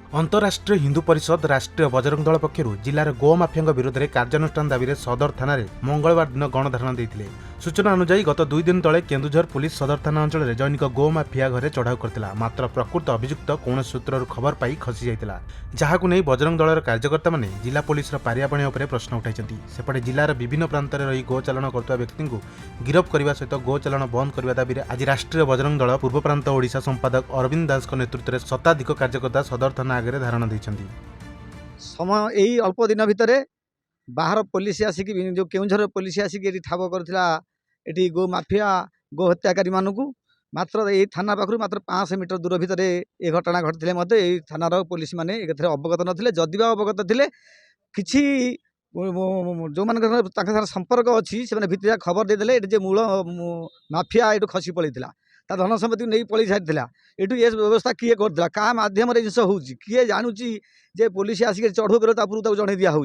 अंतरराष्ट्रीय हिंदू परिषद राष्ट्रीय बजरंग दल पक्षर जिलार गो माफिया विरोध में कार्यानुष्ठान दाबी सदर थाना मंगलवार दिन गणधारणा देते। सूचना अनुसार गत 2 दिन तले केन्दुझर पुलिस सदर थाना अंचल में जैनिक गो माफिया घरे चढ़ाऊ करथिला। मात्र प्रकृत अभियुक्त कौन सूत्र खबर पाई खसी जाइतिला, जहाकु नै बजरंग दलर कार्यकर्ता माने जिला पुलिस पारियापणी उपर प्रश्न उठाइछन्ति। सेपटे जिलार विभिन्न प्रांत में रही गो चालन करथुवा व्यक्ति को गिरफ करने सहित गो चालन बंद करने दाबी आज राष्ट्रीय बजरंग दल पूर्व प्रांत ओडिशा संपादक अरविंद दास नेतृत्व में शताधिक कार्यकर्ता सदर थाना आगे धारणा दैछन्ति। समय यही अल्प दिन भितर बाहर पुलिस आसिक जो केउझर पुलिस आसिक ठाब करथिला एटी गो माफिया गो हत्याकारी मानकू मात्र ये थाना पाखु मात्र 500 मीटर दूर भितर ये घटना घटते ये थानार पुलिस माने अवगत नथिले। जदि अवगत थिले किछि जो मान संपर्क अच्छी से भितर खबर देदेले जे मूल माफिया ये खसी पड़ता ता धन सम्पत्ति नहीं पलि सारी एटू ये व्यवस्था किए करता क्या मध्यम जिनस हो किए जानूची जे पुलिस आसिक चढ़ऊ कर जन दिया हो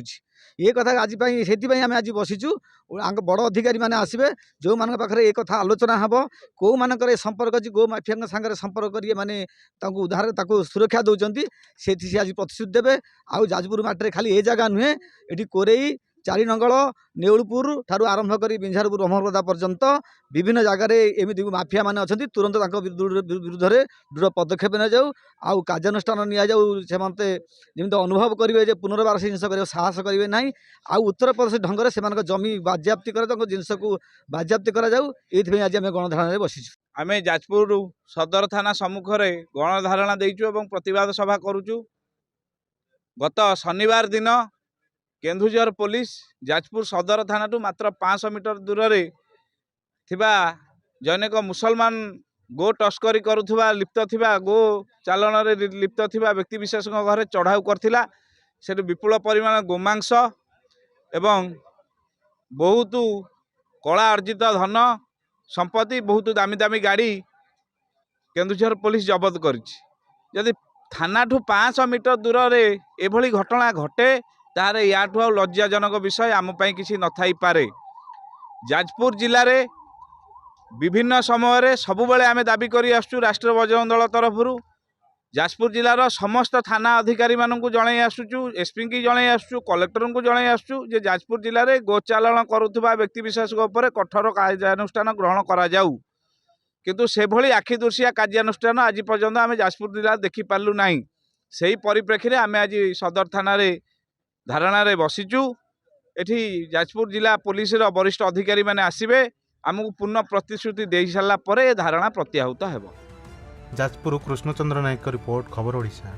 ये कथा आज से आम आज बसीचु बड़ अधिकारी मैंने आसवे जो मान पाखे ये कथा आलोचना हम कौ मानकर संपर्क अच्छी गो माफिया सागर संपर्क करिए माने उद्धार सुरक्षा दौरान से आज प्रतिश्रुति देवे। आउ जाजपुर माटे खाली ये जगह नुहे ये कोरेई चारि नंगल नेउलपुर ठारू आरंभ कर बिंझारपुर ब्रह्मपदा पर्यंत विभिन्न जगार एमती माफिया माने अच्छा तुरंत विरुद्ध में दृढ़ पदक्षेप नि जाऊ आउ कार्यानुष्ठान नि जाऊ से जमी अनुभव करेंगे पुनर्बार से जिनस कर साहस करेंगे ना आउ उत्तर प्रदेश ढंग से जमी बाज्याप्ति कर जिनस को बाज्याप्ति कराऊ। ये आज आम गणधारण बसीचु। आम जाजपुर सदर थाना सम्मुख में गणधारणा देचु और प्रतिवाद सभा करुचु। गत शनिवार दिन केन्दुझर पुलिस जाजपुर सदर थाना मात्र 500 मीटर दूर रे थिबा जैनिक मुसलमान गो तस्करी करुथुबा लिप्त थिबा गो चालन रे लिप्त थिबा व्यक्ति विशेष घरे चढ़ाऊ करथिला। से विपुल परिमाण गोमांस एवं बहुत कला अर्जित धन संपत्ति बहुत दामी दामी गाड़ी केन्दुझर पुलिस जबत करिछि। यदि थाना ठू 500 मीटर दूर रे एभली घटना घटे तार याठू आ लज्जाजनक विषय आम किसी न थाई पारे। जाजपुर जिले में विभिन्न समय सबुबले आम दाबी करी आसुचु राष्ट्रीय बजरंग दल तरफ जाजपुर जिलार समस्त थाना अधिकारी मानू जन आसुचु, एसपी की जन आसुचु, कलेक्टर को जन आसुचु जे जाजपुर जिले में गोचालन करुवा व्यक्ति विशेष कठोर कार्यानुष्ठान ग्रहण करा जाऊ। किंतु से भली आखि दुर्शिया कार्यानुष्ठान आज पर्यंत आम जाजपुर जिला देखी पार्लु नहीं। से परिप्रेक्षी आम आज सदर थाना धारणा रे बसीचु। एठी जाजपुर जिला पुलिस वरिष्ठ अधिकारी माने आसिबे आमको पूर्ण प्रतिश्रुति दे सारा धारणा प्रत्याहूत हेबो। जाजपुर कृष्णचंद्र नायक रिपोर्ट खबर ओडिशा।